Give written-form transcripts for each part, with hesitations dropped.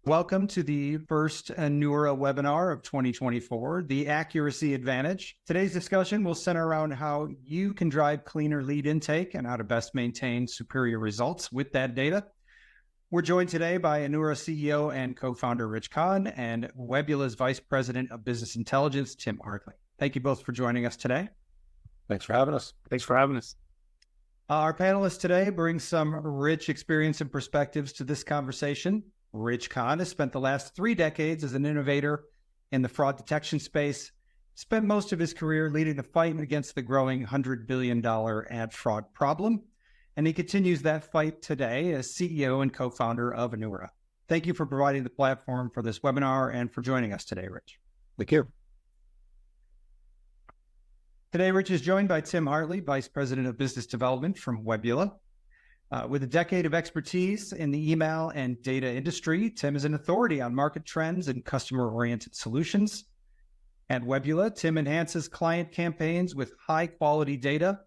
Welcome to the first Anura webinar of 2024, The Accuracy Advantage. Today's discussion will center around how you can drive cleaner lead intake and how to best maintain superior results with that data. We're joined today by Anura CEO and co-founder Rich Kahn and Webbula's Vice President of Business Intelligence, Tim Hartley. Thank you both for joining us today. Thanks for having us. Thanks for having us. Our panelists today bring some rich experience and perspectives to this conversation. Rich Kahn has spent the last 3 decades as an innovator in the fraud detection space, spent most of his career leading the fight against the growing $100 billion ad fraud problem, and he continues that fight today as CEO and co-founder of Anura. Thank you for providing the platform for this webinar and for joining us today, Rich. Thank you. Today, Rich is joined by Tim Hartley, Vice President of Business Development from Webbula. With a decade of expertise in the email and data industry, Tim is an authority on market trends and customer-oriented solutions. At Webbula, Tim enhances client campaigns with high-quality data,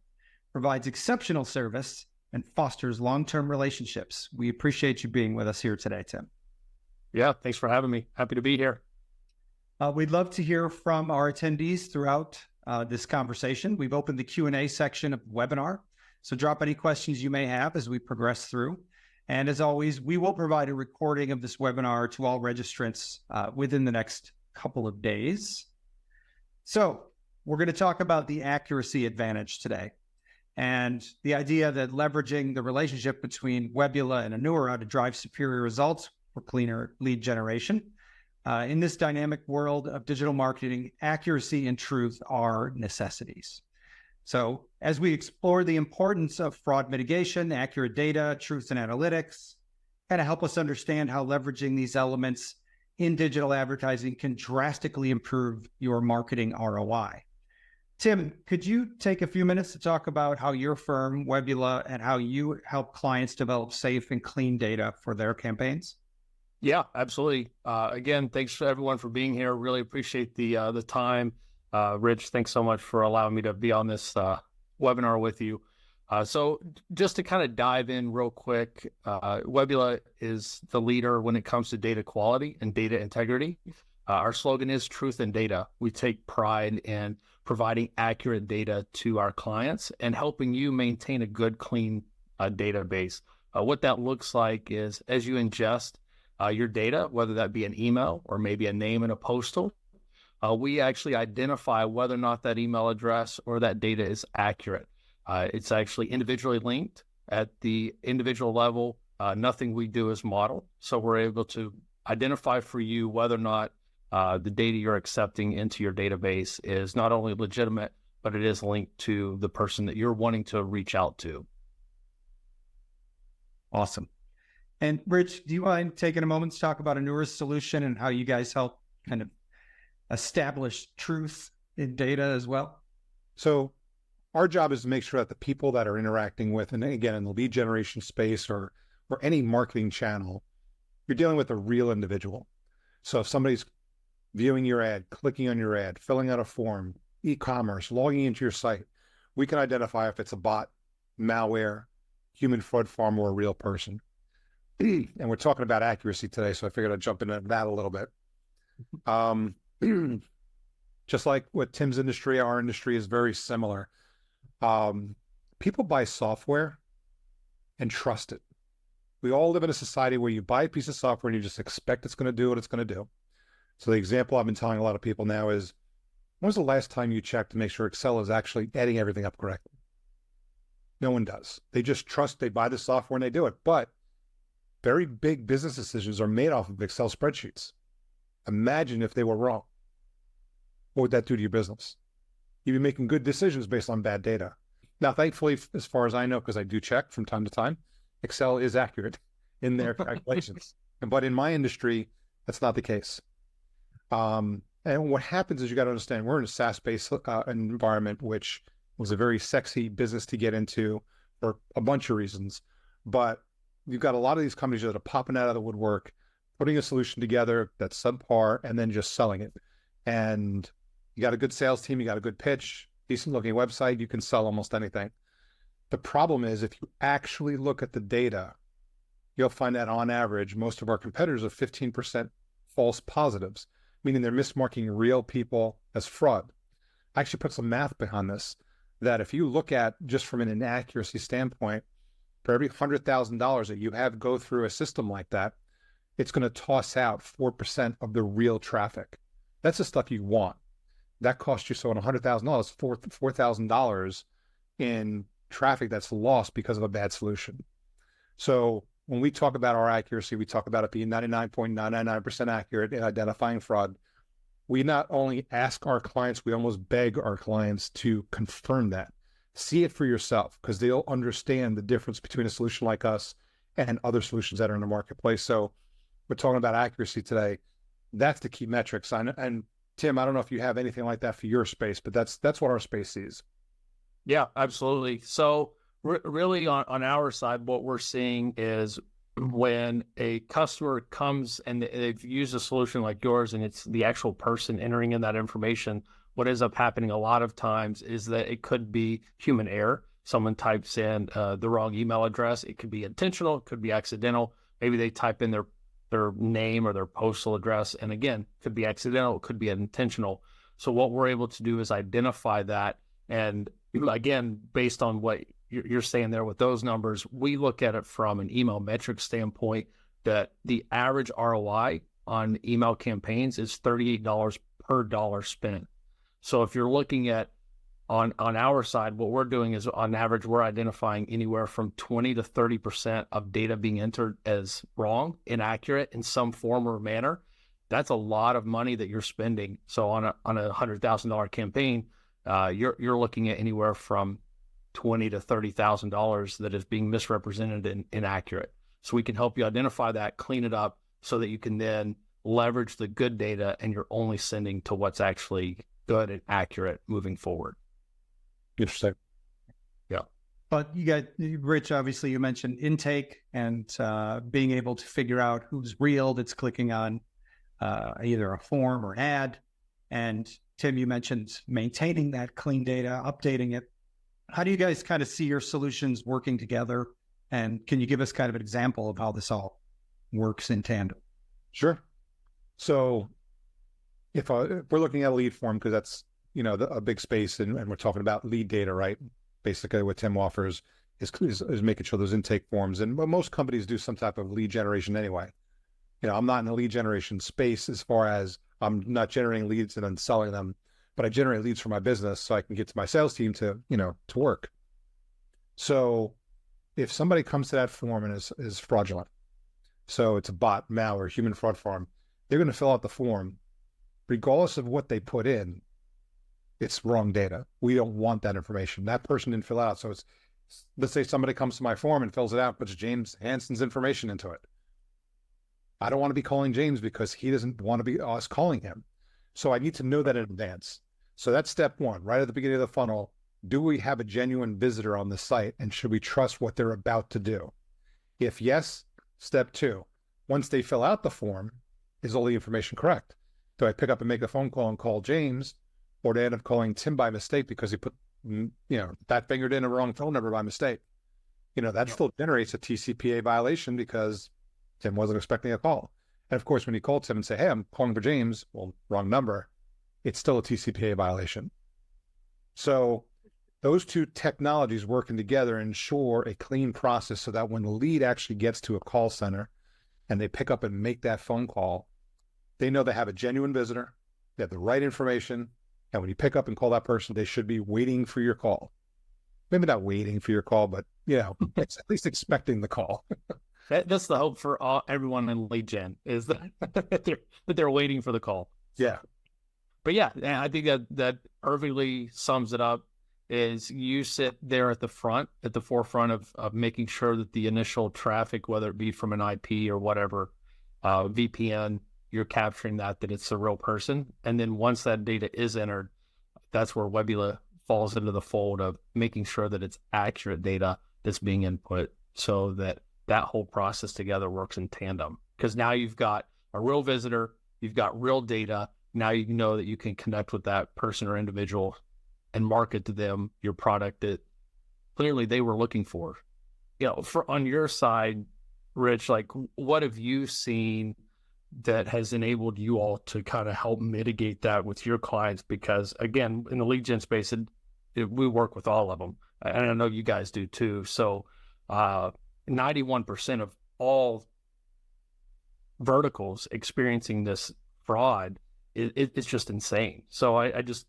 provides exceptional service, and fosters long-term relationships. We appreciate you being with us here today, Tim. Yeah, thanks for having me. Happy to be here. We'd love to hear from our attendees throughout this conversation. We've opened the Q&A section of the webinar, so drop any questions you may have as we progress through. And as always, we will provide a recording of this webinar to all registrants within the next couple of days. So we're going to talk about the accuracy advantage today and the idea that leveraging the relationship between Webbula and Anura to drive superior results for cleaner lead generation. In this dynamic world of digital marketing, accuracy and truth are necessities. So as we explore the importance of fraud mitigation, accurate data, truth and analytics, kind of help us understand how leveraging these elements in digital advertising can drastically improve your marketing ROI. Tim, could you take a few minutes to talk about how your firm, Webbula, and how you help clients develop safe and clean data for their campaigns? Yeah, absolutely. Again, thanks to everyone for being here. Really appreciate the time. Rich, thanks so much for allowing me to be on this webinar with you. So just to kind of dive in real quick, Webbula is the leader when it comes to data quality and data integrity. Our slogan is truth and data. We take pride in providing accurate data to our clients and helping you maintain a good, clean database. What that looks like is as you ingest your data, whether that be an email or maybe a name in a postal, we actually identify whether or not that email address or that data is accurate. It's actually individually linked at the individual level. Nothing we do is modeled. So we're able to identify for you whether or not the data you're accepting into your database is not only legitimate, but it is linked to the person that you're wanting to reach out to. Awesome. And Rich, do you mind taking a moment to talk about Anura's solution and how you guys help kind of establish truth in data as well? So our job is to make sure that the people that are interacting with, and again, in the lead generation space or any marketing channel, you're dealing with a real individual. So if somebody's viewing your ad, clicking on your ad, filling out a form, e-commerce, logging into your site, we can identify if it's a bot, malware, human fraud farm, or a real person. And we're talking about accuracy today, so I figured I'd jump into that a little bit. Just like what Tim's industry, our industry is very similar. People buy software and trust it. We all live in a society where you buy a piece of software and you just expect it's going to do what it's going to do. So the example I've been telling a lot of people now is, when was the last time you checked to make sure Excel is actually adding everything up correctly? No one does. They just trust, they buy the software and they do it. But very big business decisions are made off of Excel spreadsheets. Imagine if they were wrong. What would that do to your business? You'd be making good decisions based on bad data. Now, thankfully, as far as I know, because I do check from time to time, Excel is accurate in their calculations. But in my industry, that's not the case. And what happens is, you got to understand, we're in a SaaS-based environment, which was a very sexy business to get into for a bunch of reasons. But you've got a lot of these companies that are popping out of the woodwork, putting a solution together that's subpar, and then just selling it. And you got a good sales team, you got a good pitch, decent looking website, you can sell almost anything. The problem is, if you actually look at the data, you'll find that on average, most of our competitors are 15% false positives, meaning they're mismarking real people as fraud. I actually put some math behind this, that if you look at just from an inaccuracy standpoint, for every $100,000 that you have go through a system like that, it's going to toss out 4% of the real traffic. That's the stuff you want. That costs you, so on $100,000, $4,000 in traffic that's lost because of a bad solution. So when we talk about our accuracy, we talk about it being 99.999% accurate in identifying fraud. We not only ask our clients, we almost beg our clients to confirm that. See it for yourself, because they'll understand the difference between a solution like us and other solutions that are in the marketplace. So we're talking about accuracy today. That's the key metrics. And Tim, I don't know if you have anything like that for your space, but that's what our space sees. Yeah, absolutely. So really on our side, what we're seeing is when a customer comes and they've used a solution like yours and it's the actual person entering in that information, what ends up happening a lot of times is that it could be human error. Someone types in the wrong email address. It could be intentional, it could be accidental. Maybe they type in their name or their postal address. And again, it could be accidental, it could be intentional. So what we're able to do is identify that. And again, based on what you're saying there with those numbers, we look at it from an email metric standpoint that the average ROI on email campaigns is $38 per dollar spent. So if you're looking at on our side, what we're doing is on average, we're identifying anywhere from 20 to 30% of data being entered as wrong, inaccurate in some form or manner. That's a lot of money that you're spending. So on a $100,000 campaign, you're looking at anywhere from $20,000 to $30,000 that is being misrepresented and inaccurate. So we can help you identify that, clean it up, so that you can then leverage the good data and you're only sending to what's actually good and accurate moving forward. Interesting. Yeah. But you got, Rich, obviously you mentioned intake and being able to figure out who's real that's clicking on either a form or an ad. And Tim, you mentioned maintaining that clean data, updating it. How do you guys kind of see your solutions working together? And can you give us kind of an example of how this all works in tandem? Sure. So if we're looking at a lead form, because that's, a big space, and we're talking about lead data, right? Basically what Tim offers is making sure those intake forms, and most companies do some type of lead generation anyway. I'm not in the lead generation space as far as I'm not generating leads and then selling them, but I generate leads for my business so I can get to my sales team to work. So if somebody comes to that form and is fraudulent, so it's a bot, malware, human fraud farm, they're going to fill out the form. Regardless of what they put in, it's wrong data. We don't want that information. That person didn't fill out. So let's say somebody comes to my form and fills it out, puts James Hansen's information into it. I don't want to be calling James because he doesn't want to be us calling him. So I need to know that in advance. So that's step one, right at the beginning of the funnel. Do we have a genuine visitor on the site, and should we trust what they're about to do? If yes, step two, once they fill out the form, is all the information correct? Do I pick up and make a phone call and call James, or do I end up calling Tim by mistake because he put, that fingered in a wrong phone number by mistake? That still generates a TCPA violation because Tim wasn't expecting a call. And of course, when you call Tim and say, hey, I'm calling for James, well, wrong number, it's still a TCPA violation. So those two technologies working together ensure a clean process so that when the lead actually gets to a call center and they pick up and make that phone call, they know they have a genuine visitor, they have the right information, and when you pick up and call that person, they should be waiting for your call. Maybe not waiting for your call, but it's at least expecting the call. That's the hope for everyone in lead gen, is that they're waiting for the call. Yeah. But yeah, I think that perfectly sums it up. Is you sit there at the forefront of making sure that the initial traffic, whether it be from an IP or whatever, VPN, you're capturing that it's a real person. And then once that data is entered, that's where Webbula falls into the fold of making sure that it's accurate data that's being input, so that whole process together works in tandem. Because now you've got a real visitor, you've got real data. Now you know that you can connect with that person or individual and market to them your product that clearly they were looking for. On your side, Rich, like what have you seen that has enabled you all to kind of help mitigate that with your clients? Because again, in the lead gen space, we work with all of them. And I know you guys do too. So 91% of all verticals experiencing this fraud, it's just insane. So I just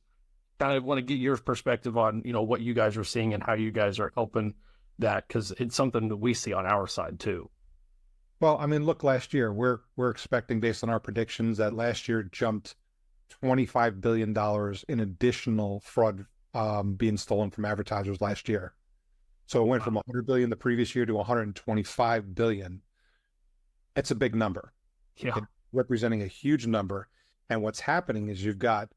kind of want to get your perspective on, what you guys are seeing and how you guys are helping that, because it's something that we see on our side too. Well, I mean, look, last year we're expecting, based on our predictions, that last year jumped $25 billion in additional fraud being stolen from advertisers last year. So it went from 100 billion the previous year to 125 billion. It's a big number. Yeah. It's representing a huge number. And what's happening is you've got,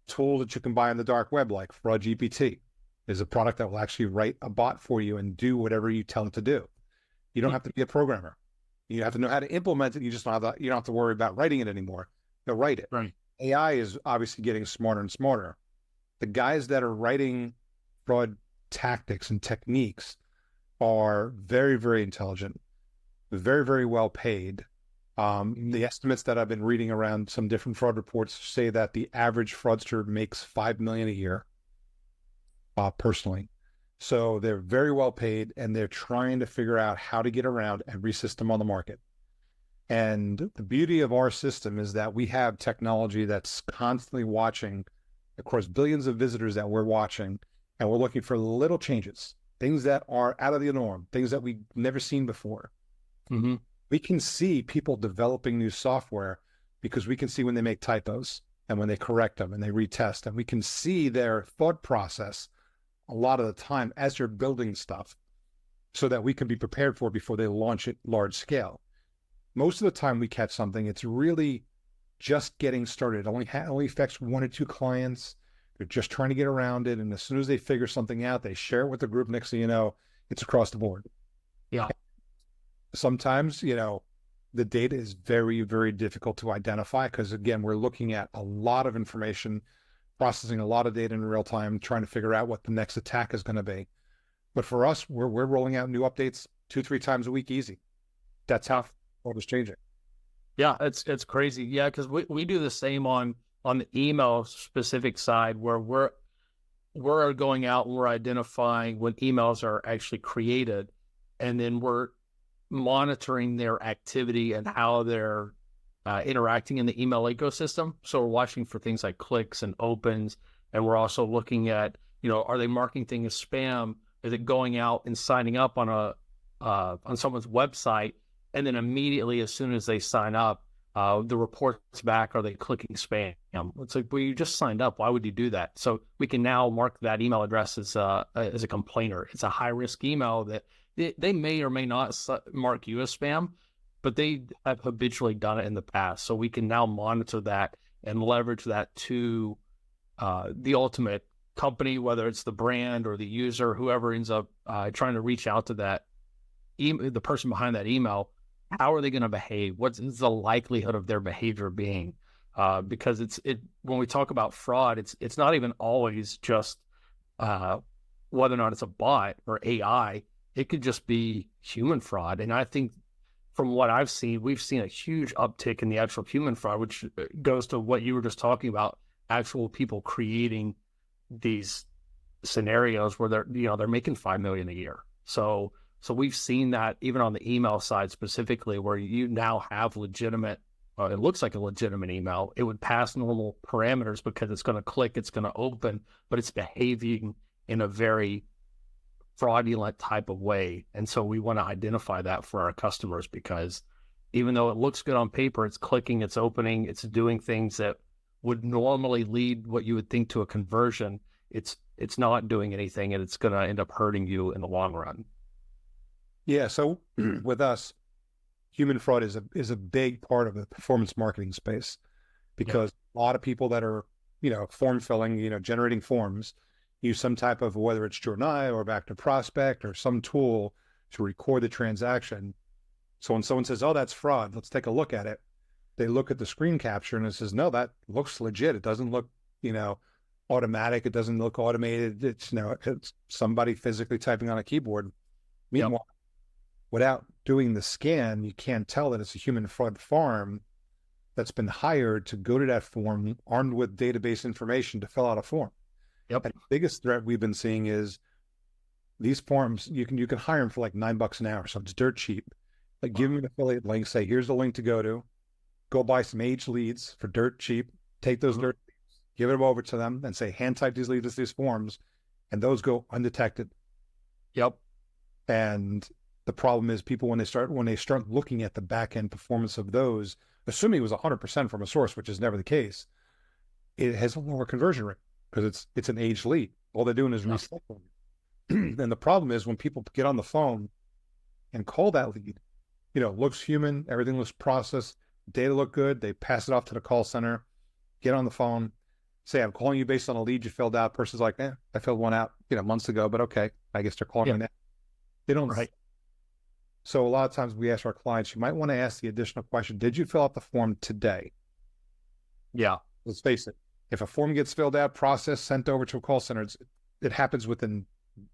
tools that you can buy on the dark web, like Fraud GPT is a product that will actually write a bot for you and do whatever you tell it to do. You don't have to be a programmer. You have to know how to implement it. You don't have to worry about writing it anymore. You'll write it. Right. AI is obviously getting smarter and smarter. The guys that are writing fraud tactics and techniques are very, very intelligent, very, very well paid. The estimates that I've been reading around some different fraud reports say that the average fraudster makes $5 million a year, personally. So they're very well paid, and they're trying to figure out how to get around every system on the market. And the beauty of our system is that we have technology that's constantly watching across billions of visitors that we're watching, and we're looking for little changes, things that are out of the norm, things that we've never seen before. Mm-hmm. We can see people developing new software because we can see when they make typos and when they correct them and they retest, and we can see their thought process a lot of the time as they're building stuff, so that we can be prepared for it before they launch it large scale. Most of the time we catch something, it's really just getting started. It only affects 1 or 2 clients. They're just trying to get around it. And as soon as they figure something out, they share it with the group. Next thing you know, it's across the board. Yeah. Sometimes, the data is very, very difficult to identify because, again, we're looking at a lot of information, processing a lot of data in real time, trying to figure out what the next attack is going to be. But for us, we're rolling out new updates 2-3 times a week, easy. That's how it was changing. Yeah, it's crazy. Yeah, because we do the same on the email specific side, where we're going out and we're identifying when emails are actually created, and then we're monitoring their activity and how they're interacting in the email ecosystem. So we're watching for things like clicks and opens, and we're also looking at, are they marking things as spam? Is it going out and signing up on someone's website, and then immediately as soon as they sign up, the report's back, are they clicking spam? It's like, well, you just signed up. Why would you do that? So we can now mark that email address as a complainer. It's a high risk email that they may or may not mark you as spam, but they have habitually done it in the past. So we can now monitor that and leverage that to the ultimate company, whether it's the brand or the user, whoever ends up trying to reach out to that the person behind that email. How are they going to behave? What's the likelihood of their behavior being? Because when we talk about fraud, it's not even always just whether or not it's a bot or AI. It could just be human fraud. And I think from what I've seen, we've seen a huge uptick in the actual human fraud, which goes to what you were just talking about, actual people creating these scenarios where they're making $5 million a year. So we've seen that even on the email side specifically, where you now have legitimate, it looks like a legitimate email. It would pass normal parameters because it's going to click, it's going to open, but it's behaving in a very fraudulent type of way. And so we want to identify that for our customers, because even though it looks good on paper, it's clicking, it's opening, it's doing things that would normally lead what you would think to a conversion. It's not doing anything, and it's going to end up hurting you in the long run. Yeah. So with us, human fraud is a big part of the performance marketing space, because a lot of people that are, form filling, generating forms, use some type of, whether it's Journal or Back to Prospect or some tool to record the transaction. So when someone says, "Oh, that's fraud," let's take a look at it. They look at the screen capture and it says, "No, that looks legit. It doesn't look, automatic. It doesn't look automated. It's, it's somebody physically typing on a keyboard." Meanwhile, without doing the scan, you can't tell that it's a human fraud farm that's been hired to go to that form armed with database information to fill out a form. Yep. And the biggest threat we've been seeing is these forms, you can hire them for like $9 an hour. So it's dirt cheap. Like give them an affiliate link, say, here's the link to go buy some age leads for dirt cheap, take those dirt leads, give them over to them and say, hand type these leads to these forms, and those go undetected. Yep. And the problem is people, when they start looking at the back end performance of those, assuming it was 100% from a source, which is never the case, it has a lower conversion rate because it's an aged lead. All they're doing is recycling. And the problem is when people get on the phone and call that lead, looks human, everything looks processed, data look good, they pass it off to the call center, get on the phone, say, I'm calling you based on a lead you filled out. Person's like, I filled one out, months ago, but okay, I guess they're calling me now. They don't. Right. So a lot of times we ask our clients, you might want to ask the additional question, did you fill out the form today? Yeah. Let's face it. If a form gets filled out, processed, sent over to a call center, it happens within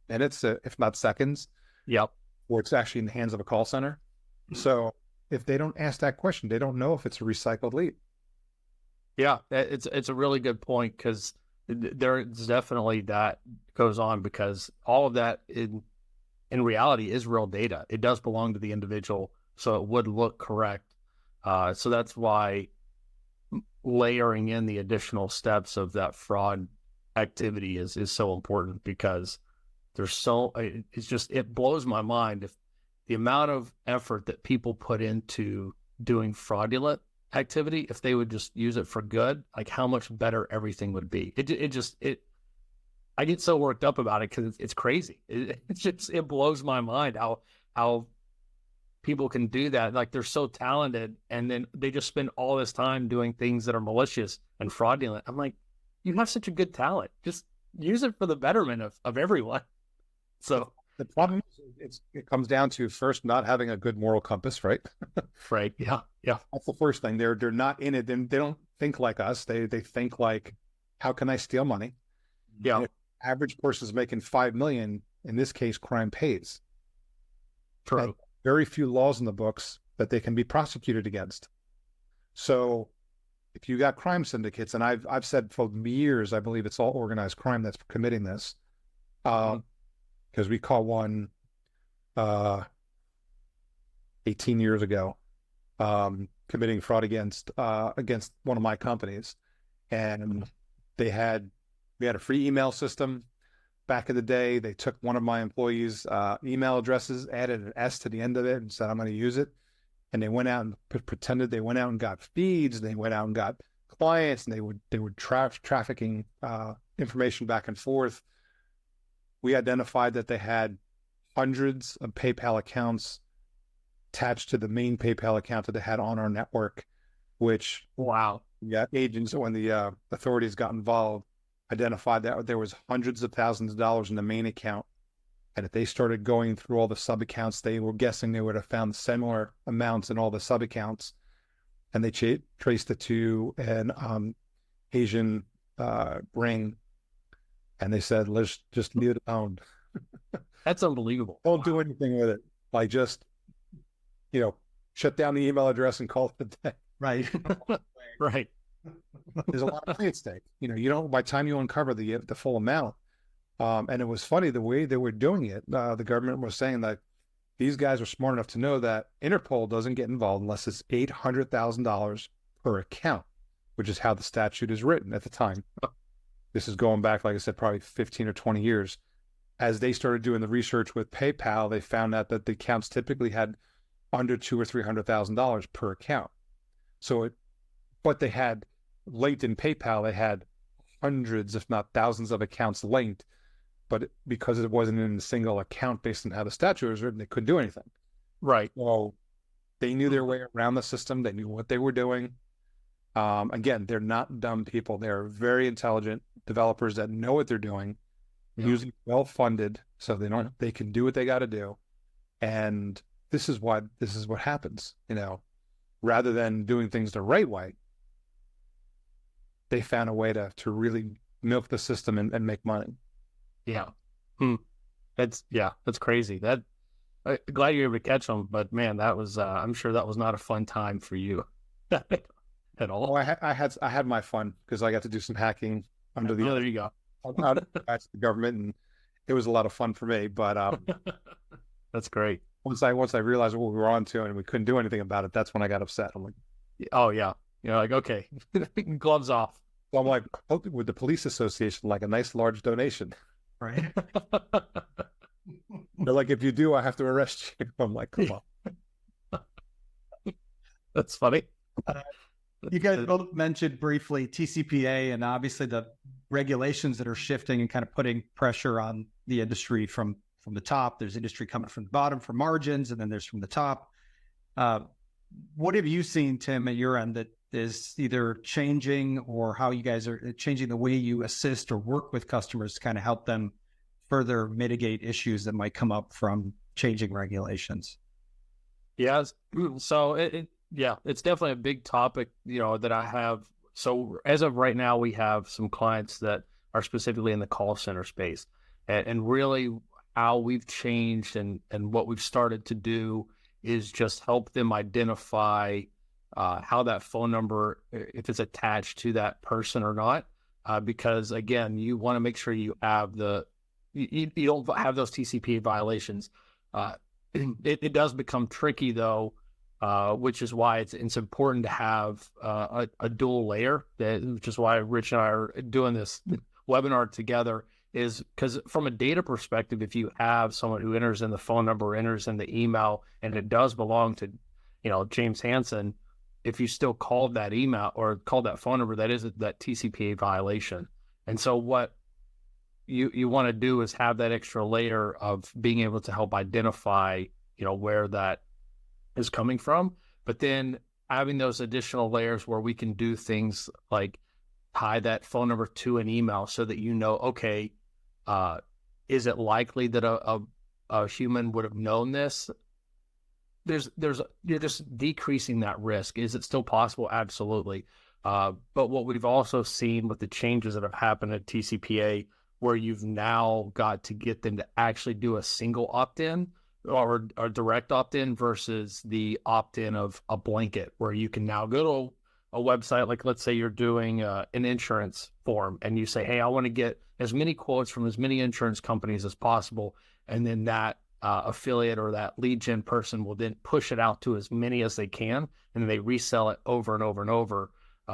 minutes, if not seconds. Yep. Or it's actually in the hands of a call center. So if they don't ask that question, they don't know if it's a recycled lead. Yeah, it's a really good point, because there's definitely that goes on, because all of that in reality is real data. It does belong to the individual, so it would look correct. So that's why layering in the additional steps of that fraud activity is so important, because it blows my mind if the amount of effort that people put into doing fraudulent activity, if they would just use it for good, like how much better everything would be. I get so worked up about it because it's crazy. It blows my mind how people can do that. Like they're so talented, and then they just spend all this time doing things that are malicious and fraudulent. I'm like, you have such a good talent. Just use it for the betterment of everyone. So the problem is it comes down to first not having a good moral compass, right? Right. Yeah. Yeah. That's the first thing. They're not in it. They don't think like us. They think like, how can I steal money? Yeah. And if the average person's making 5 million, in this case, crime pays. True. And very few laws in the books that they can be prosecuted against. So if you got crime syndicates, and I've said for years, I believe it's all organized crime that's committing this. Because we caught one 18 years ago committing fraud against one of my companies. And we had a free email system back in the day. They took one of my employees' email addresses, added an S to the end of it, and said, I'm going to use it. And they went out and pretended they went out and got feeds, and they went out and got clients, and they were trafficking information back and forth. We identified that they had hundreds of PayPal accounts attached to the main PayPal account that they had on our network, which agents, when the authorities got involved, identified that there was hundreds of thousands of dollars in the main account. And if they started going through all the sub accounts, they were guessing they would have found similar amounts in all the sub accounts. And they traced it to an Asian ring. And they said, let's just leave it alone. That's unbelievable. Don't do anything with it. Like just, shut down the email address and call it a day. Right. Right. There's a lot of money at stake. You don't, by the time you uncover the full amount. And it was funny the way they were doing it. The government was saying that these guys were smart enough to know that Interpol doesn't get involved unless it's $800,000 per account, which is how the statute is written at the time. This is going back, like I said, probably 15 or 20 years. As they started doing the research with PayPal, they found out that the accounts typically had under $200,000 or $300,000 per account. But they had linked in PayPal, they had hundreds, if not thousands of accounts linked, but because it wasn't in a single account based on how the statute was written, they couldn't do anything. Right. So they knew their way around the system. They knew what they were doing. Again, they're not dumb people. They're very intelligent developers that know what they're doing, usually well-funded, so they can do what they got to do. And this is what happens, rather than doing things the right way. They found a way to really milk the system and make money. Yeah. That's crazy. Glad you're able to catch them, but man, that was I'm sure that was not a fun time for you at all. Oh, I had my fun because I got to do some hacking under the there you go. the government, and it was a lot of fun for me. But That's great. once I realized what we were on to and we couldn't do anything about it, that's when I got upset. I'm like, Oh yeah, you're like, okay, gloves off. so I'm like, oh, with the police association, like a nice large donation. Right. They're like, if you do, I have to arrest you. I'm like, come on. That's funny. You guys both mentioned briefly TCPA and obviously the regulations that are shifting and kind of putting pressure on the industry from the top. There's industry coming from the bottom for margins, and then there's from the top. What have you seen, Tim, at your end that is either changing, or how you guys are changing the way you assist or work with customers to kind of help them further mitigate issues that might come up from changing regulations? Yes. So it's definitely a big topic, that I have. So as of right now, we have some clients that are specifically in the call center space, and really how we've changed and what we've started to do is just help them identify how that phone number, if it's attached to that person or not, because again, you want to make sure you have you don't have those TCPA violations. It does become tricky though, which is why it's important to have a dual layer. Which is why Rich and I are doing this webinar together. Is because from a data perspective, if you have someone who enters in the phone number, enters in the email, and it does belong to, James Hansen, if you still called that email or called that phone number, that is that TCPA violation. And so what you want to do is have that extra layer of being able to help identify, where that is coming from, but then having those additional layers where we can do things like tie that phone number to an email so that okay, is it likely that a human would have known this? You're just decreasing that risk. Is it still possible? Absolutely. But what we've also seen with the changes that have happened at TCPA, where you've now got to get them to actually do a single opt-in or direct opt-in versus the opt-in of a blanket, where you can now go to a website, like let's say you're doing an insurance form and you say, hey, I want to get as many quotes from as many insurance companies as possible. And then that affiliate or that lead gen person will then push it out to as many as they can, and then they resell it over and over and over.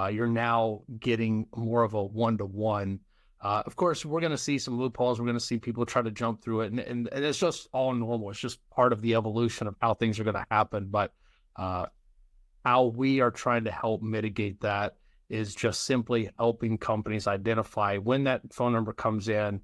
You're now getting more of a one-to-one. Of course, we're going to see some loopholes. We're going to see people try to jump through it. And it's just all normal. It's just part of the evolution of how things are going to happen. But how we are trying to help mitigate that is just simply helping companies identify when that phone number comes in,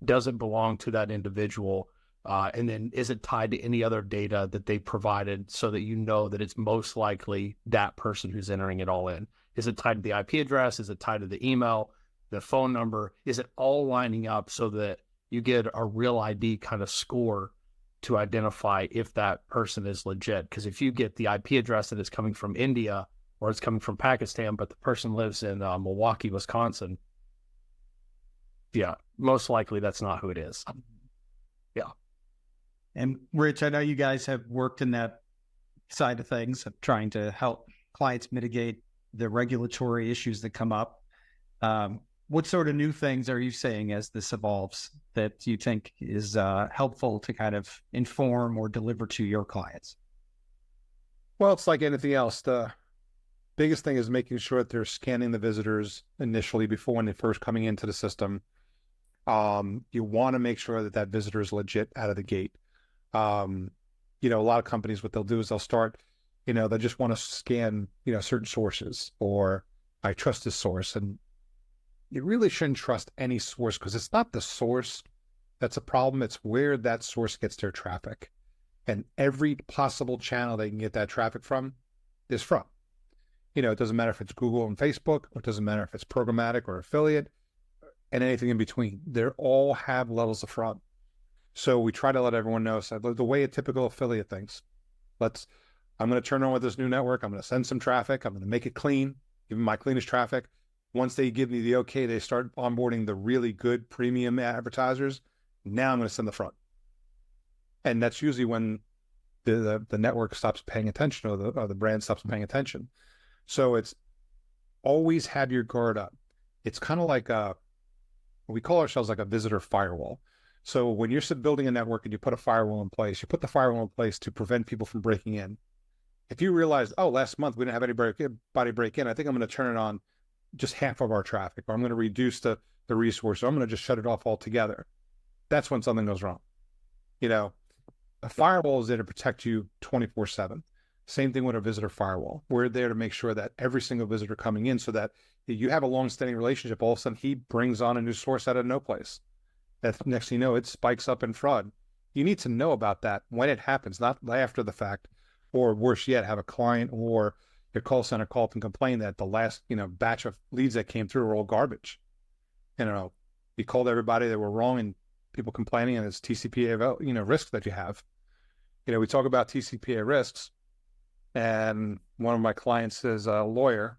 does it belong to that individual? And then is it tied to any other data that they provided so that that it's most likely that person who's entering it all in? Is it tied to the IP address? Is it tied to the email, the phone number? Is it all lining up so that you get a real ID kind of score to identify if that person is legit? Because if you get the IP address that is coming from India or it's coming from Pakistan, but the person lives in Milwaukee, Wisconsin, yeah, most likely that's not who it is. Yeah. And Rich, I know you guys have worked in that side of things, of trying to help clients mitigate the regulatory issues that come up. What sort of new things are you saying as this evolves that you think is helpful to kind of inform or deliver to your clients? Well, it's like anything else. The biggest thing is making sure that they're scanning the visitors initially before when they're first coming into the system. You want to make sure that that visitor is legit out of the gate. A lot of companies, what they'll do is they'll start, they just want to scan, certain sources, or I trust this source. And you really shouldn't trust any source, because it's not the source that's a problem. It's where that source gets their traffic. And every possible channel they can get that traffic from is from. It doesn't matter if it's Google and Facebook, or it doesn't matter if it's programmatic or affiliate, and anything in between. They all have levels of fraud. So we try to let everyone know, so the way a typical affiliate thinks. I'm going to turn on with this new network. I'm going to send some traffic. I'm going to make it clean, give them my cleanest traffic. Once they give me the okay, they start onboarding the really good premium advertisers. Now I'm going to send the front. And that's usually when the network stops paying attention, or the brand stops paying attention. So it's always have your guard up. It's kind of like we call ourselves like a visitor firewall. So when you're building a network and you put a firewall in place, you put the firewall in place to prevent people from breaking in. If you realize, oh, last month we didn't have anybody break in, I think I'm going to turn it on just half of our traffic, or I'm going to reduce the resource, or I'm going to just shut it off altogether. That's when something goes wrong. You know, a firewall is there to protect you 24/7. Same thing with a visitor firewall. We're there to make sure that every single visitor coming in, so that you have a long-standing relationship, all of a sudden he brings on a new source out of no place. That next thing you know, it spikes up in fraud. You need to know about that when it happens, not after the fact, or worse yet, have a client or your call center call up and complain that the last, batch of leads that came through were all garbage. You called everybody that were wrong, and people complaining, and it's TCPA, risks that you have. We talk about TCPA risks, and one of my clients is a lawyer,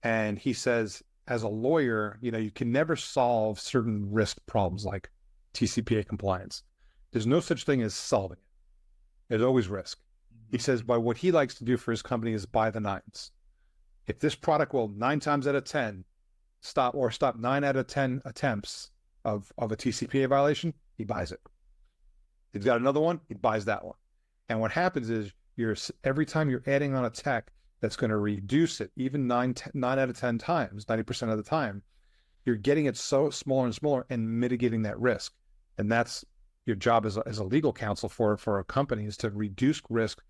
and he says, as a lawyer, you can never solve certain risk problems like TCPA compliance. There's no such thing as solving it. There's always risk. He says, but what he likes to do for his company is buy the nines. If this product will 9 times out of 10 stop 9 out of 10 attempts of a TCPA violation, he buys it. If he's got another one, he buys that one. And what happens is every time you're adding on a tech that's going to reduce it, even 9 out of 10 times, 90% of the time, you're getting it so smaller and smaller and mitigating that risk. And that's your job as a legal counsel for a company, is to reduce risk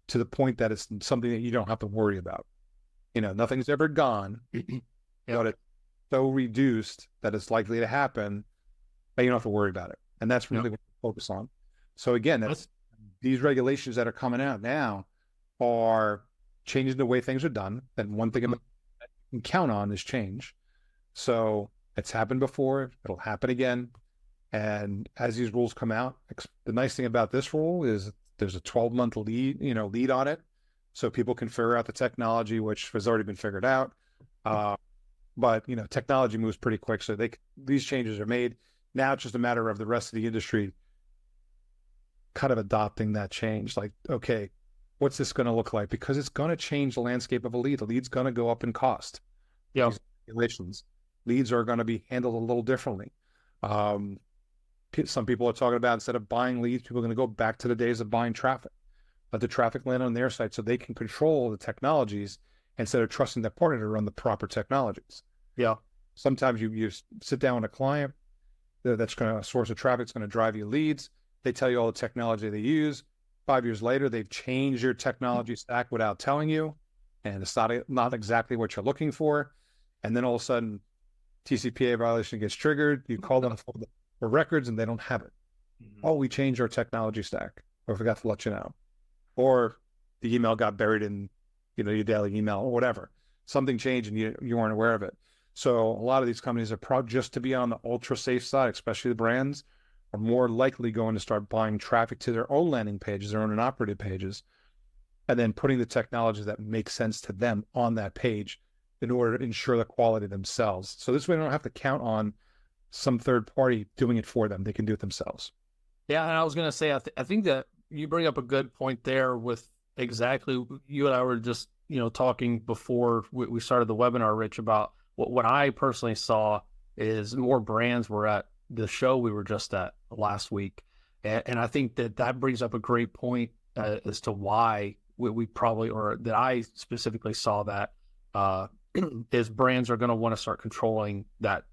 to the point that it's something that you don't have to worry about. Nothing's ever gone, but it's so reduced that it's likely to happen that you don't have to worry about it. And that's really what we focus on. So again, these regulations that are coming out now are changing the way things are done. And one thing you can count on is change. So it's happened before, it'll happen again. And as these rules come out, the nice thing about this rule is there's a 12-month lead on it. So people can figure out the technology, which has already been figured out. But technology moves pretty quick. So these changes are made. Now it's just a matter of the rest of the industry kind of adopting that change. Like, okay, what's this going to look like? Because it's going to change the landscape of a lead. The lead's going to go up in cost. Yeah. Regulations. Leads are going to be handled a little differently. Some people are talking about, instead of buying leads, people are going to go back to the days of buying traffic. Let the traffic land on their site so they can control the technologies instead of trusting their partner to run the proper technologies. Yeah. Sometimes you sit down with a client that's going to, a source of traffic is going to drive you leads. They tell you all the technology they use. 5 years later, they've changed your technology stack without telling you, and it's not exactly what you're looking for. And then all of a sudden, TCPA violation gets triggered. You call them for records, and they don't have it. Mm-hmm. Oh, we changed our technology stack, or forgot to let you know. Or the email got buried in, your daily email or whatever. Something changed and you weren't aware of it. So a lot of these companies are proud just to be on the ultra safe side, especially the brands, are more likely going to start buying traffic to their own landing pages, their own operated pages, and then putting the technologies that make sense to them on that page in order to ensure the quality themselves. So this way they don't have to count on some third party doing it for them. They can do it themselves. Yeah, and I was going to say, I think that you bring up a good point there with exactly, you and I were just, talking before we started the webinar, Rich, about what I personally saw is more brands were at the show we were just at last week. And I think that brings up a great point as to why we probably, or that I specifically saw that is brands are going to want to start controlling that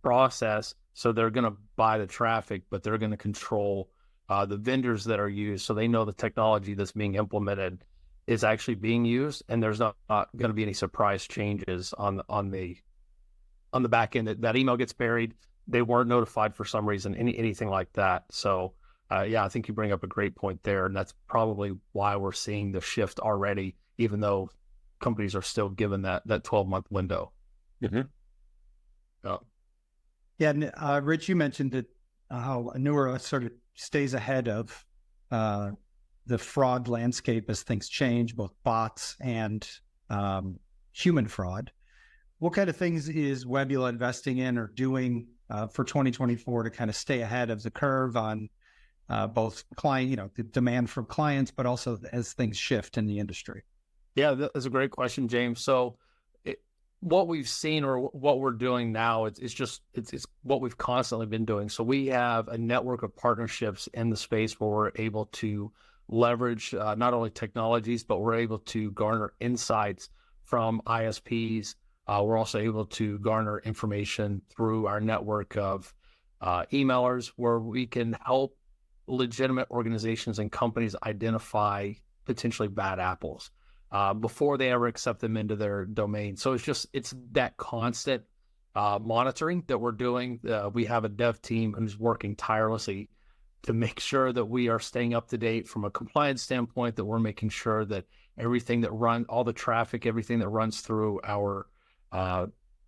process. So they're going to buy the traffic, but they're going to control the vendors that are used. So they know the technology that's being implemented is actually being used, and there's not going to be any surprise changes on the back end. That email gets buried. They weren't notified for some reason, anything like that. So yeah, I think you bring up a great point there, and that's probably why we're seeing the shift already, even though companies are still given that 12-month window. Mm-hmm. Yeah, and Rich, you mentioned that how Anura sort of stays ahead of the fraud landscape as things change, both bots and human fraud. What kind of things is Webbula investing in or doing for 2024 to kind of stay ahead of the curve on both client, the demand from clients, but also as things shift in the industry? Yeah, that's a great question, James. So what we've seen or what we're doing now, it's what we've constantly been doing. So we have a network of partnerships in the space where we're able to leverage not only technologies, but we're able to garner insights from ISPs. We're also able to garner information through our network of emailers, where we can help legitimate organizations and companies identify potentially bad apples before they ever accept them into their domain. So it's that constant monitoring that we're doing. We have a dev team who's working tirelessly to make sure that we are staying up to date from a compliance standpoint, that we're making sure that everything that all the traffic, everything that runs through our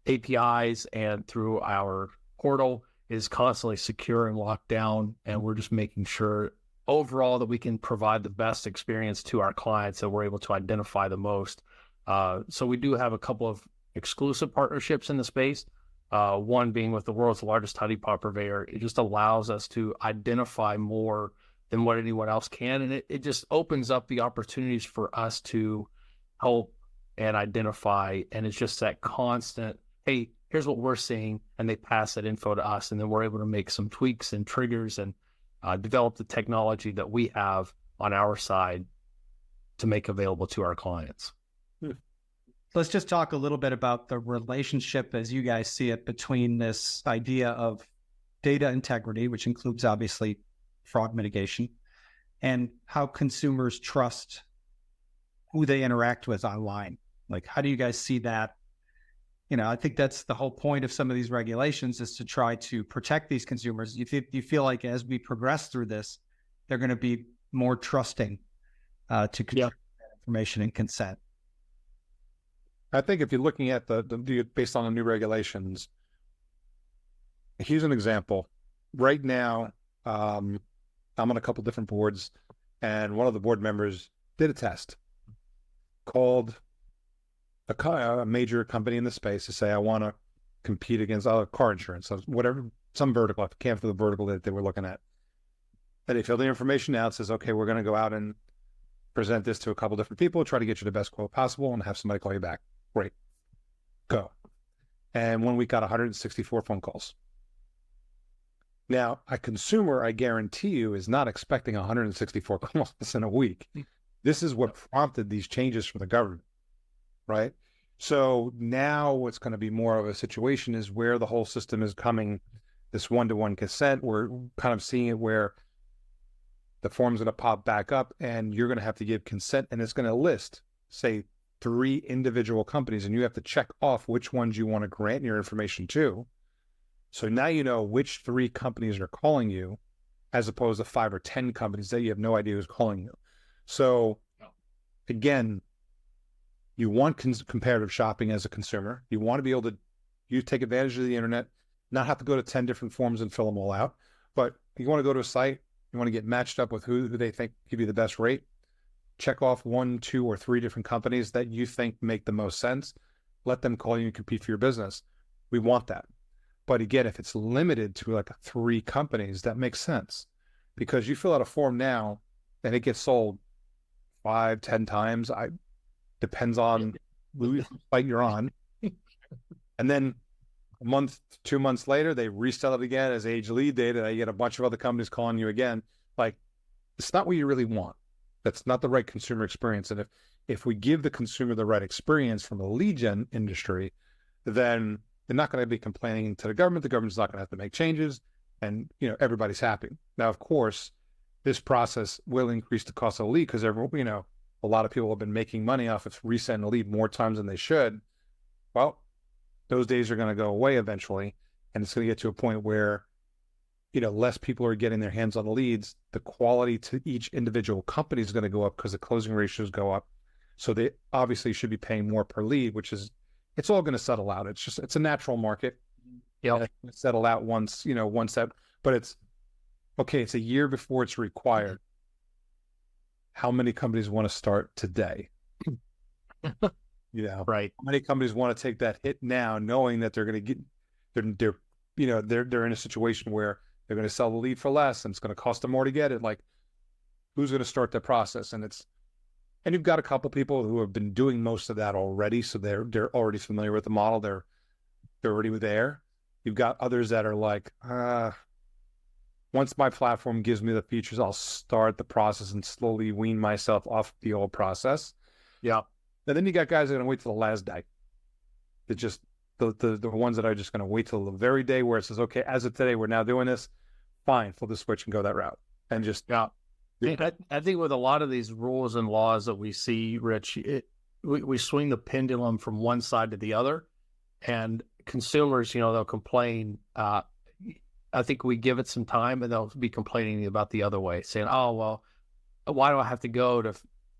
APIs and through our portal is constantly secure and locked down. And we're just making sure overall that we can provide the best experience to our clients, that we're able to identify the most. So we do have a couple of exclusive partnerships in the space. One being with the world's largest honeypot purveyor. It just allows us to identify more than what anyone else can. And it just opens up the opportunities for us to help and identify. And it's just that constant, hey, here's what we're seeing. And they pass that info to us. And then we're able to make some tweaks and triggers and develop the technology that we have on our side to make available to our clients. Let's just talk a little bit about the relationship as you guys see it between this idea of data integrity, which includes obviously fraud mitigation, and how consumers trust who they interact with online. Like, how do you guys see that? I think that's the whole point of some of these regulations, is to try to protect these consumers. You feel like as we progress through this, they're going to be more trusting to contribute that information and consent. I think if you're looking at based on the new regulations, here's an example. Right now, I'm on a couple different boards, and one of the board members did a test called a major company in the space to say, I want to compete against car insurance, so whatever, some vertical. I can't remember the vertical that they were looking at. And they fill the information out, says, okay, we're going to go out and present this to a couple different people, try to get you the best quote possible, and have somebody call you back. Great. Go. And 1 week got 164 phone calls. Now, a consumer, I guarantee you, is not expecting 164 calls in a week. This is what prompted these changes from the government, right? So now what's going to be more of a situation is where the whole system is coming, this one-to-one consent. We're kind of seeing it where the form's going to pop back up and you're going to have to give consent, and it's going to list, say, 3 individual companies, and you have to check off which ones you want to grant your information to. So now you know which 3 companies are calling you, as opposed to 5 or 10 companies that you have no idea who's calling you. So again, you want comparative shopping as a consumer. You want to be able to take advantage of the internet, not have to go to 10 different forms and fill them all out. But you want to go to a site, you want to get matched up with who they think give you the best rate. Check off 1, 2, or 3 different companies that you think make the most sense. Let them call you and compete for your business. We want that. But again, if it's limited to like 3 companies, that makes sense, because you fill out a form now and it gets sold 5, 10 times. Depends on the site you're on. And then a month, 2 months later, they resell it again as age lead data. And you get a bunch of other companies calling you again. Like, it's not what you really want. That's not the right consumer experience. And if we give the consumer the right experience from a lead gen industry, then they're not going to be complaining to the government. The government's not going to have to make changes, and everybody's happy. Now, of course, this process will increase the cost of the lead, because a lot of people have been making money off of resending the lead more times than they should. Well, those days are going to go away eventually, and it's going to get to a point where less people are getting their hands on the leads. The quality to each individual company is going to go up because the closing ratios go up. So they obviously should be paying more per lead, it's all going to settle out. It's a natural market. Yeah. Settle out once that, but it's okay. It's a year before it's required. How many companies want to start today? Right. How many companies want to take that hit now, knowing that they're going to get, they're in a situation where they're going to sell the lead for less and it's going to cost them more to get it. Like, who's going to start the process? And you've got a couple people who have been doing most of that already. So they're already familiar with the model. They're already there. You've got others that are like, once my platform gives me the features, I'll start the process and slowly wean myself off the old process. Yeah. And then you got guys that are going to wait till the last day. That just, the ones that are just going to wait till the very day where it says, okay, as of today, we're now doing this. Fine, flip the switch and go that route. And just, yeah. I think with a lot of these rules and laws that we see, Rich, we swing the pendulum from one side to the other, and consumers, they'll complain. I think we give it some time and they'll be complaining about the other way, saying, oh, well, why do I have to go to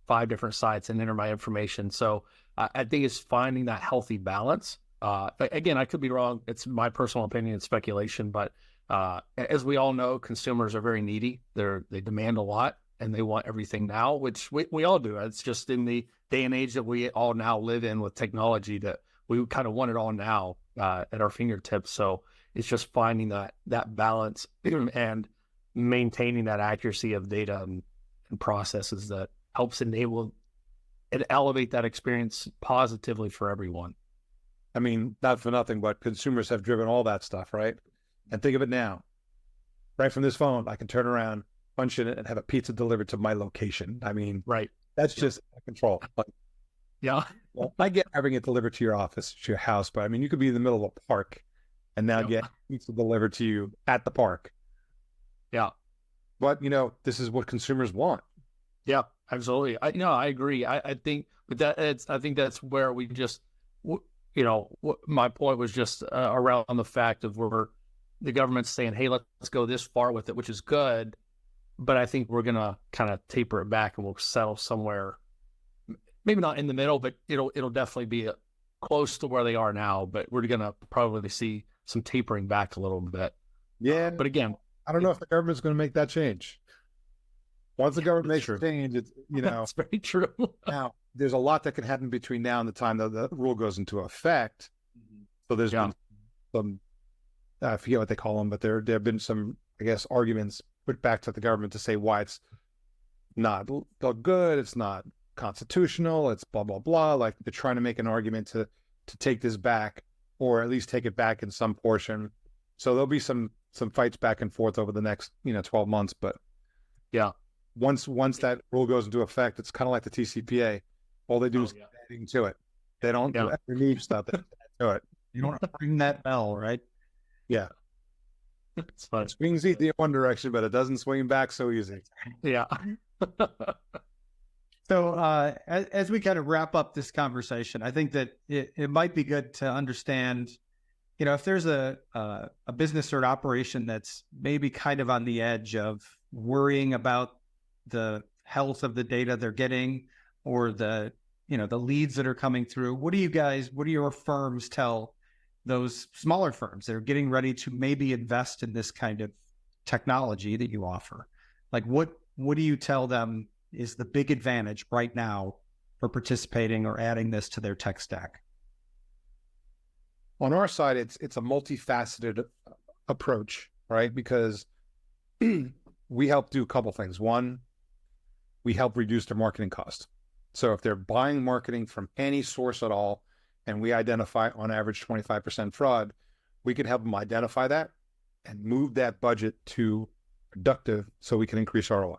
5 different sites and enter my information? So I think it's finding that healthy balance. Again, I could be wrong. It's my personal opinion and speculation, but as we all know, consumers are very needy. They demand a lot and they want everything now, which we all do. It's just in the day and age that we all now live in with technology that we kind of want it all now at our fingertips. So it's just finding that balance and maintaining that accuracy of data and processes that helps enable and elevate that experience positively for everyone. I mean, not for nothing, but consumers have driven all that stuff, right? And think of it now. Right from this phone, I can turn around, punch in it, and have a pizza delivered to my location. I mean, right. That's just control. Like, yeah. Well, I get having it delivered to your office, to your house, but I mean, you could be in the middle of a park and now get pizza delivered to you at the park. Yeah. But, this is what consumers want. Yeah, absolutely. I agree. I think with that, I think that's where we just, my point was just around the fact of where the government's saying, hey, let's go this far with it, which is good. But I think we're going to kind of taper it back and we'll settle somewhere, maybe not in the middle, but it'll definitely be close to where they are now. But we're going to probably see some tapering back a little bit. Yeah. But again, I don't know if the government's going to make that change. Once the government makes a change, it's, That's very true. Now, there's a lot that can happen between now and the time that the rule goes into effect. So there's been some, I forget what they call them, but there have been some, I guess, arguments put back to the government to say why it's not good, it's not constitutional, it's blah, blah, blah. Like they're trying to make an argument to take this back, or at least take it back in some portion. So there'll be some fights back and forth over the next, 12 months. But yeah, once that rule goes into effect, it's kind of like the TCPA. All they do is adding to it. They don't remove stuff. They add to it. You don't ring that bell, right? Yeah. It's fun. It swings easy in one direction, but it doesn't swing back so easy. Yeah. So as we kind of wrap up this conversation, I think that it might be good to understand, if there's a business or an operation that's maybe kind of on the edge of worrying about the health of the data they're getting, or the leads that are coming through. What do your firms tell those smaller firms that are getting ready to maybe invest in this kind of technology that you offer? Like what do you tell them is the big advantage right now for participating or adding this to their tech stack? On our side, it's a multifaceted approach, right? Because we help do a couple things. One, we help reduce their marketing cost. So if they're buying marketing from any source at all, and we identify on average 25% fraud, we can help them identify that and move that budget to productive so we can increase ROI.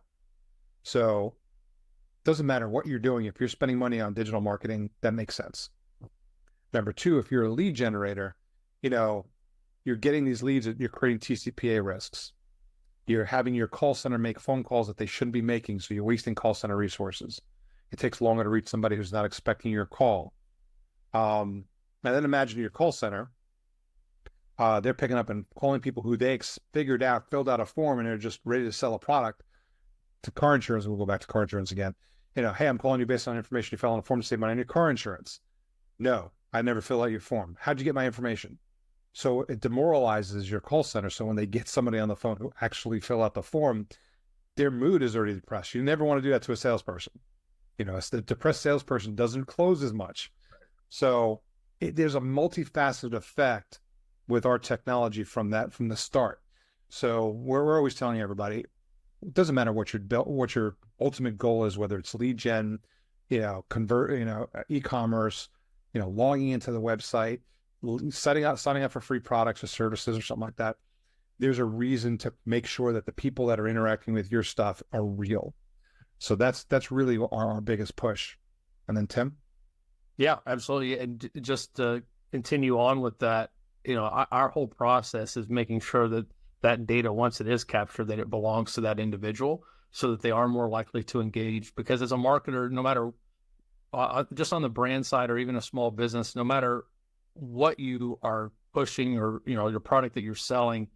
So it doesn't matter what you're doing. If you're spending money on digital marketing, that makes sense. Number two, if you're a lead generator, you're getting these leads, you're creating TCPA risks. You're having your call center make phone calls that they shouldn't be making, so you're wasting call center resources. It takes longer to reach somebody who's not expecting your call. And then imagine your call center. They're picking up and calling people who they filled out a form, and they're just ready to sell a product to car insurance. We'll go back to car insurance again. Hey, I'm calling you based on information you fill on a form to save money on your car insurance. No, I never fill out your form. How'd you get my information? So it demoralizes your call center. So when they get somebody on the phone who actually fill out the form, their mood is already depressed. You never want to do that to a salesperson. The depressed salesperson doesn't close as much. So there's a multifaceted effect with our technology from the start. So we're always telling everybody, it doesn't matter what your ultimate goal is, whether it's lead gen, e-commerce, logging into the website, signing up for free products or services or something like that. There's a reason to make sure that the people that are interacting with your stuff are real. So that's really our biggest push. And then Tim? Yeah, absolutely. And just to continue on with that, our whole process is making sure that that data, once it is captured, that it belongs to that individual so that they are more likely to engage. Because as a marketer, no matter just on the brand side or even a small business, no matter what you are pushing or, your product that you're selling,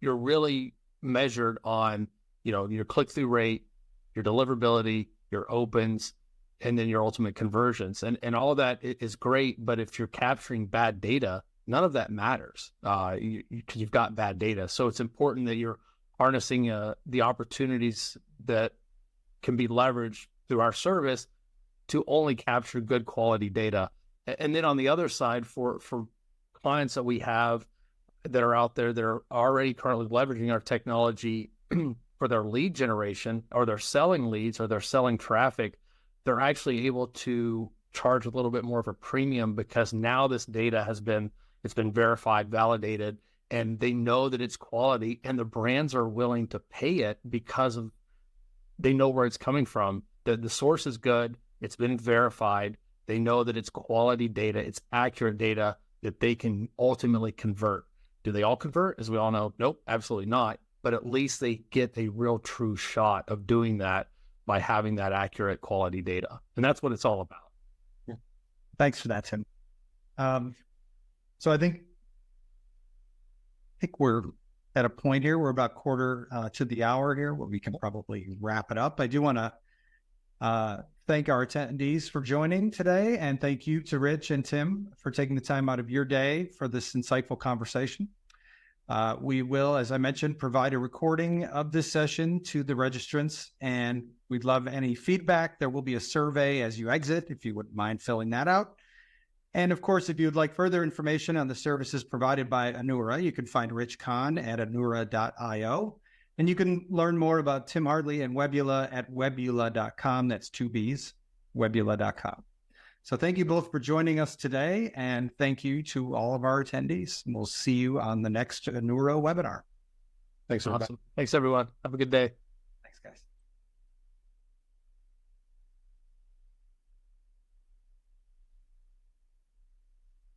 you're really measured on, your click-through rate, your deliverability, your opens, and then your ultimate conversions. And all of that is great, but if you're capturing bad data, none of that matters because you've got bad data. So it's important that you're harnessing the opportunities that can be leveraged through our service to only capture good quality data. And then on the other side, for clients that we have that are out there that are already currently leveraging our technology for their lead generation, or they're selling leads, or they're selling traffic, they're actually able to charge a little bit more of a premium because now this data it's been verified, validated, and they know that it's quality, and the brands are willing to pay it because they know where it's coming from. The source is good. It's been verified. They know that it's quality data. It's accurate data that they can ultimately convert. Do they all convert? As we all know, nope, absolutely not. But at least they get a real true shot of doing that by having that accurate quality data. And that's what it's all about. Thanks for that, Tim. So I think we're at a point here. We're about quarter to the hour here where we can probably wrap it up. I do want to thank our attendees for joining today, and thank you to Rich and Tim for taking the time out of your day for this insightful conversation. We will, as I mentioned, provide a recording of this session to the registrants, and we'd love any feedback. There will be a survey as you exit, if you wouldn't mind filling that out. And of course, if you'd like further information on the services provided by Anura, you can find Rich Kahn at anura.io. And you can learn more about Tim Hartley and Webbula at webbula.com. That's 2 B's, webbula.com. So thank you both for joining us today, and thank you to all of our attendees. We'll see you on the next Anura webinar. Thanks, everybody. Awesome. Thanks, everyone. Have a good day.